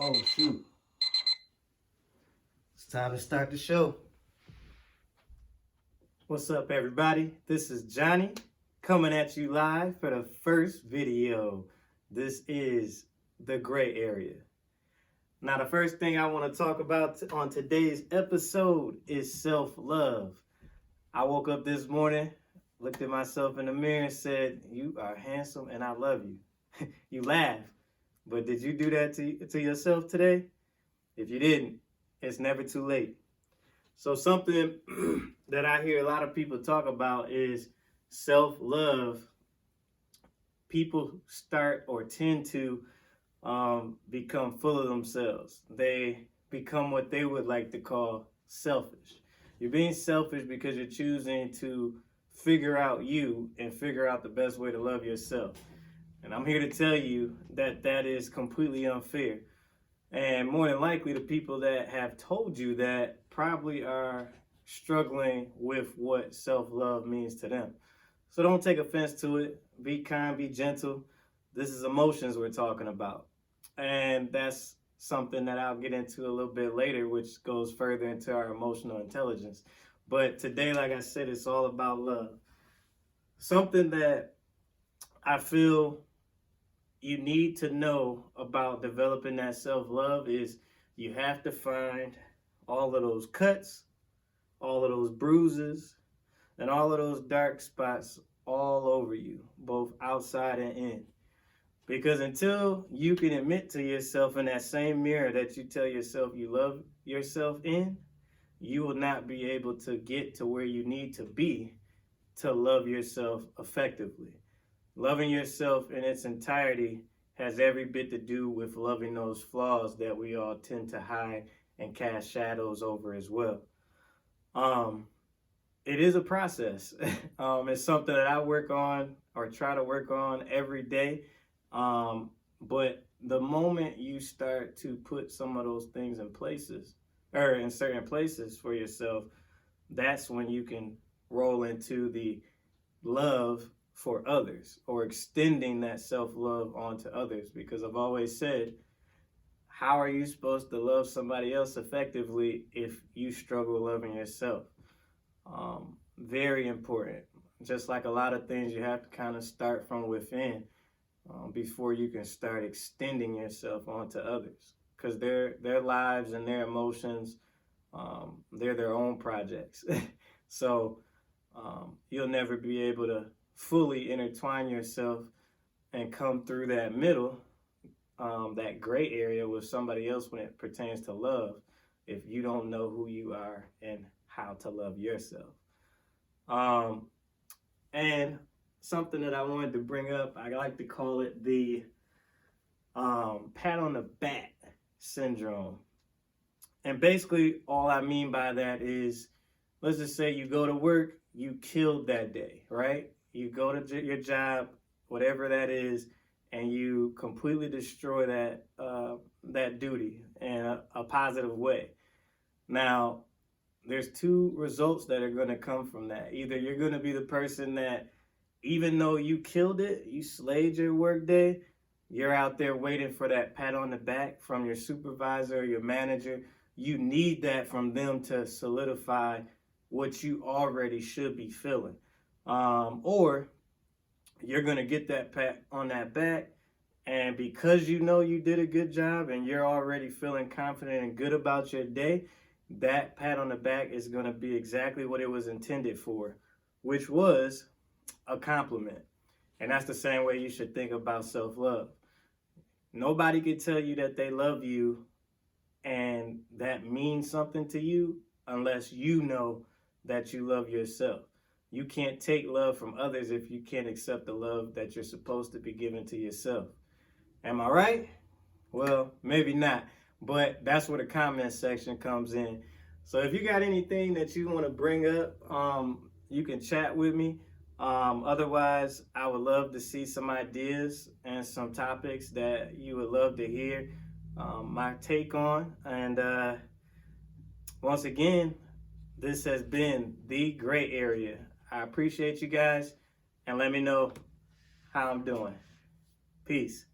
Oh, shoot. It's time to start the show. What's up, everybody? This is Johnny coming at you live for the first video. This is the gray area. Now, the first thing I want to talk about on today's episode is self-love. I woke up this morning, looked at myself in the mirror and said, "You are handsome and I love you." You laugh, but did you do that to yourself today? If you didn't, it's never too late. So something that I hear a lot of people talk about is self-love. People start or tend to become full of themselves. They become what they would like to call selfish. You're being selfish because you're choosing to figure out you and figure out the best way to love yourself. And I'm here to tell you that that is completely unfair. And more than likely, the people that have told you that probably are struggling with what self-love means to them. So don't take offense to it. Be kind, be gentle. This is emotions we're talking about. And that's something that I'll get into a little bit later, which goes further into our emotional intelligence. But today, like I said, it's all about love. Something that I feel you need to know about developing that self-love is you have to find all of those cuts, all of those bruises, and all of those dark spots all over you, both outside and in. Because until you can admit to yourself in that same mirror that you tell yourself you love yourself in, you will not be able to get to where you need to be to love yourself effectively. Loving yourself in its entirety has every bit to do with loving those flaws that we all tend to hide and cast shadows over as well. It is a process. It's something that I work on or try to work on every day. But the moment you start to put some of those things in places or in certain places for yourself, that's when you can roll into the love for others or extending that self-love onto others. Because I've always said, how are you supposed to love somebody else effectively if you struggle loving yourself? Very important. Just like a lot of things, you have to kind of start from within before you can start extending yourself onto others. Because their lives and their emotions, they're their own projects. So you'll never be able to fully intertwine yourself and come through that middle, that gray area with somebody else when it pertains to love, if you don't know who you are and how to love yourself. And something that I wanted to bring up, I like to call it the pat on the back syndrome. And basically all I mean by that is, let's just say you go to work, you killed that day, right? You go to your job, whatever that is, and you completely destroy that duty in a positive way. Now, there's two results that are going to come from that. Either you're going to be the person that, even though you killed it, you slayed your work day, you're out there waiting for that pat on the back from your supervisor or your manager. You need that from them to solidify what you already should be feeling. Or you're going to get that pat on that back, and because you know you did a good job and you're already feeling confident and good about your day, that pat on the back is going to be exactly what it was intended for, which was a compliment. And that's the same way you should think about self-love. Nobody can tell you that they love you and that means something to you unless you know that you love yourself. You can't take love from others if you can't accept the love that you're supposed to be giving to yourself. Am I right? Well, maybe not, but that's where the comment section comes in. So if you got anything that you want to bring up, you can chat with me. Otherwise, I would love to see some ideas and some topics that you would love to hear my take on. And once again, this has been The Gray Area. I appreciate you guys, and let me know how I'm doing. Peace.